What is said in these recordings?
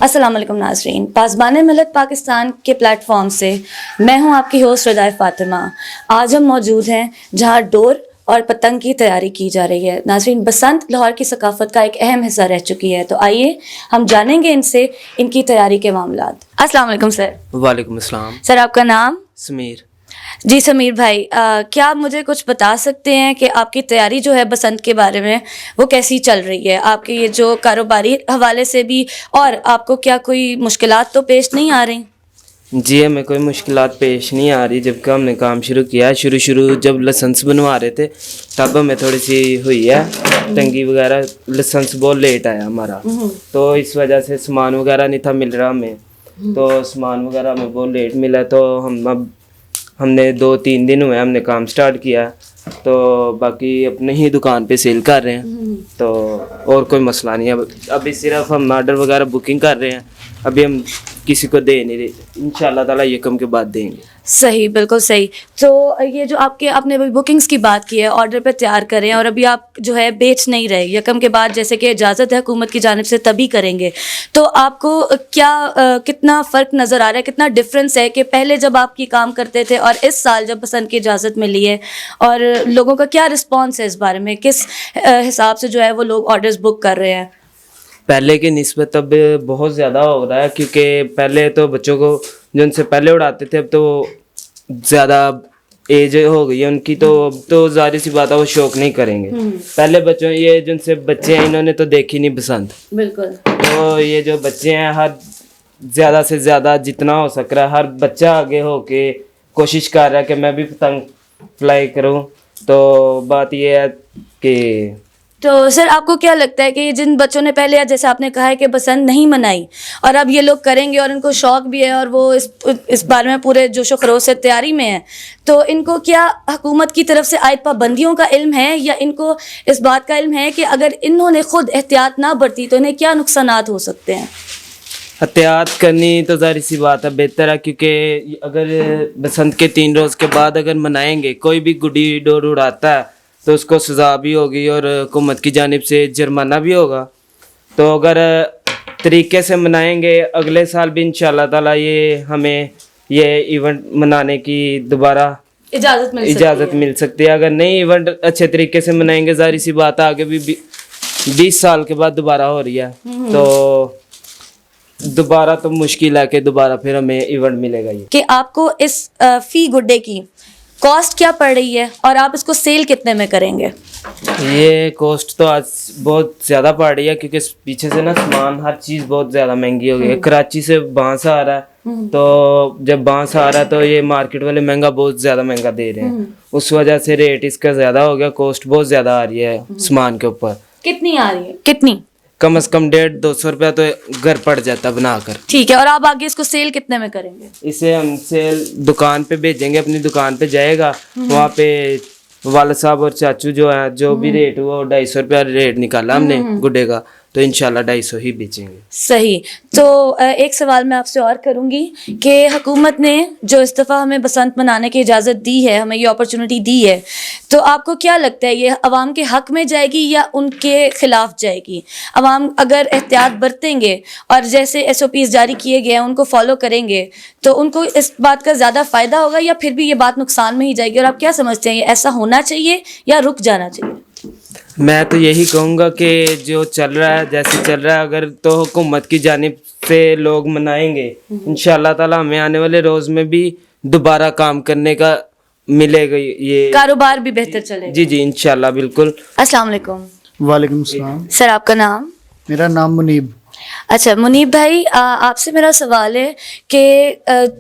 السلام علیکم ناظرین، پاسبان ملت پاکستان کے پلیٹ فارم سے میں ہوں آپ کی ہوسٹ رضا فاطمہ۔ آج ہم موجود ہیں جہاں ڈور اور پتنگ کی تیاری کی جا رہی ہے۔ ناظرین، بسنت لاہور کی ثقافت کا ایک اہم حصہ رہ چکی ہے، تو آئیے ہم جانیں گے ان سے ان کی تیاری کے معاملات۔ السلام علیکم سر۔ وعلیکم السلام۔ سر، آپ کا نام؟ سمیر۔ جی سمیر بھائی، کیا آپ مجھے کچھ بتا سکتے ہیں کہ آپ کی تیاری جو ہے بسنت کے بارے میں وہ کیسی چل رہی ہے؟ آپ کے یہ جو کاروباری حوالے سے بھی، اور آپ کو کیا کوئی مشکلات تو پیش نہیں آ رہی؟ جی، ہمیں کوئی مشکلات پیش نہیں آ رہی۔ جب کہ ہم نے کام شروع کیا ہے، شروع جب لائسنس بنوا رہے تھے تب ہمیں تھوڑی سی ہوئی ہے تنگی وغیرہ، لائسنس بہت لیٹ آیا ہمارا، تو اس وجہ سے سامان وغیرہ نہیں تھا مل رہا ہمیں، تو سامان وغیرہ ہمیں بہت لیٹ ملا، تو ہم نے 2-3 دن ہوئے ہم نے کام سٹارٹ کیا، تو باقی اپنے ہی دکان پہ سیل کر رہے ہیں، تو اور کوئی مسئلہ نہیں ہے۔ ابھی صرف ہم آرڈر وغیرہ بکنگ کر رہے ہیں، ابھی ہم کسی کو دے نہیں رہے، انشاءاللہ تعالیٰ یکم کے بعد دیں گے۔ صحیح، بالکل صحیح۔ تو یہ جو آپ نے بکنگز کی بات کی ہے، آرڈر پہ تیار کریں، اور ابھی آپ جو ہے بیچ نہیں رہے، یکم کے بعد جیسے کہ اجازت ہے حکومت کی جانب سے تبھی کریں گے، تو آپ کو کتنا فرق نظر آ رہا ہے، کتنا ڈفرینس ہے کہ پہلے جب آپ کی کام کرتے تھے اور اس سال جب بسنت کی اجازت ملی ہے، اور لوگوں کا کیا رسپانس ہے اس بارے میں، کس حساب سے جو ہے وہ لوگ آرڈرز بک کر رہے ہیں؟ پہلے کی نسبت اب بہت زیادہ ہو رہا ہے، کیونکہ پہلے تو بچوں کو جو ان سے پہلے اڑاتے تھے اب تو زیادہ ایج ہو گئی ہے ان کی، تو ظاہر سی بات ہے وہ شوق نہیں کریں گے۔ پہلے بچوں یہ جن سے بچے ہیں انہوں نے تو دیکھی نہیں پسند، بالکل۔ تو یہ جو بچے ہیں ہر زیادہ سے زیادہ جتنا ہو سک رہا ہے ہر بچہ آگے ہو کے کوشش کر رہا ہے کہ میں بھی پتنگ فلائی کروں، تو بات یہ ہے کہ تو سر، آپ کو کیا لگتا ہے کہ جن بچوں نے پہلے جیسے آپ نے کہا ہے کہ پسند نہیں منائی، اور اب یہ لوگ کریں گے اور ان کو شوق بھی ہے اور وہ اس بارے میں پورے جوش و خروش سے تیاری میں ہیں، تو ان کو کیا حکومت کی طرف سے عائد پابندیوں کا علم ہے، یا ان کو اس بات کا علم ہے کہ اگر انہوں نے خود احتیاط نہ برتی تو انہیں کیا نقصانات ہو سکتے ہیں؟ احتیاط کرنی تو ظاہر سی بات ہے بہتر ہے، کیونکہ اگر بسنت کے 3 روز کے بعد اگر منائیں گے، کوئی بھی گڈی ڈور اڑاتا ہے تو اس کو سزا بھی ہوگی اور حکومت کی جانب سے جرمانہ بھی ہوگا، تو اگر طریقے سے منائیں گے اگلے سال بھی انشاءاللہ تعالیٰ ہمیں یہ ایونٹ منانے کی دوبارہ اجازت مل سکتی ہے۔ اگر نہیں ایونٹ اچھے طریقے سے منائیں گے، ظاہر سی بات ہے آگے بھی 20 سال کے بعد دوبارہ ہو رہی ہے، تو دوبارہ تو مشکل ہے کہ دوبارہ پھر ہمیں ایونٹ ملے گا۔ یہ کہ آپ کو اس فی گڈے کی کاسٹ کیا پڑ رہی ہے، اور آپ اس کو سیل کتنے میں کریں گے؟ یہ کاسٹ تو آج بہت زیادہ پڑ رہی ہے، کیونکہ پیچھے سے نا سامان ہر چیز بہت زیادہ مہنگی ہو گئی ہے۔ کراچی سے بانس آ رہا ہے، تو جب بانس آ رہا ہے تو یہ مارکیٹ والے بہت زیادہ مہنگا دے رہے ہیں، اس وجہ سے ریٹ اس کا زیادہ ہو گیا، کاسٹ بہت زیادہ آ رہی ہے سامان کے اوپر۔ کتنی آ رہی ہے؟ کتنی؟ کم از کم 150-200 روپیہ تو گھر پڑ جاتا بنا کر۔ ٹھیک ہے، اور آپ آگے اس کو سیل کتنے میں کریں گے؟ اسے ہم سیل دکان پہ بھیجیں گے، اپنی دکان پہ جائے گا، وہاں پہ والد صاحب اور چاچو جو ہیں جو بھی ریٹ وہ 250 روپیہ ریٹ نکالا ہم نے گڈے کا، تو انشاءاللہ 250 ہی بیچیں گے۔ صحیح۔ تو ایک سوال میں آپ سے اور کروں گی کہ حکومت نے جو اس دفعہ ہمیں بسنت منانے کی اجازت دی ہے، ہمیں یہ اپرچونٹی دی ہے، تو آپ کو کیا لگتا ہے یہ عوام کے حق میں جائے گی یا ان کے خلاف جائے گی؟ عوام اگر احتیاط برتیں گے اور جیسے SOPs جاری کیے گئے ہیں ان کو فالو کریں گے تو ان کو اس بات کا زیادہ فائدہ ہوگا، یا پھر بھی یہ بات نقصان میں ہی جائے گی؟ اور آپ کیا سمجھتے ہیں، یہ ایسا ہونا چاہیے یا رک جانا چاہیے؟ میں تو یہی کہوں گا کہ جو چل رہا ہے جیسے چل رہا ہے، اگر تو حکومت کی جانب سے لوگ منائیں گے، انشاءاللہ تعالیٰ ہمیں آنے والے روز میں بھی دوبارہ کام کرنے کا ملے گا، یہ کاروبار بھی بہتر چلے گا۔ جی انشاءاللہ بالکل۔ السلام علیکم۔ وعلیکم السلام۔ سر، آپ کا نام؟ میرا نام منیب۔ اچھا منیب بھائی، آپ سے میرا سوال ہے کہ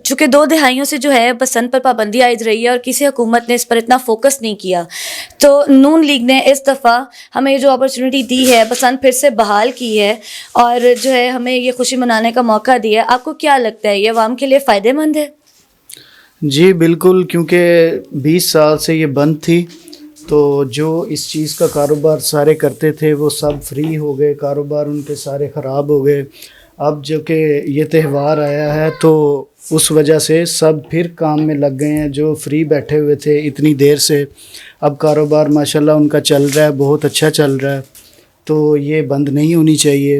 چونکہ 2 دہائیوں سے جو ہے بسنت پر پابندی عائد رہی ہے اور کسی حکومت نے اس پر اتنا فوکس نہیں کیا، تو نون لیگ نے اس دفعہ ہمیں جو اپرچونٹی دی ہے، بسنت پھر سے بحال کی ہے اور جو ہے ہمیں یہ خوشی منانے کا موقع دیا ہے، آپ کو کیا لگتا ہے یہ عوام کے لیے فائدہ مند ہے؟ جی بالکل، کیونکہ 20 سال سے یہ بند تھی، تو جو اس چیز کا کاروبار سارے کرتے تھے وہ سب فری ہو گئے، کاروبار ان کے سارے خراب ہو گئے۔ اب جو کہ یہ تہوار آیا ہے تو اس وجہ سے سب پھر کام میں لگ گئے ہیں، جو فری بیٹھے ہوئے تھے اتنی دیر سے، اب کاروبار ماشاءاللہ ان کا چل رہا ہے، بہت اچھا چل رہا ہے، تو یہ بند نہیں ہونی چاہیے۔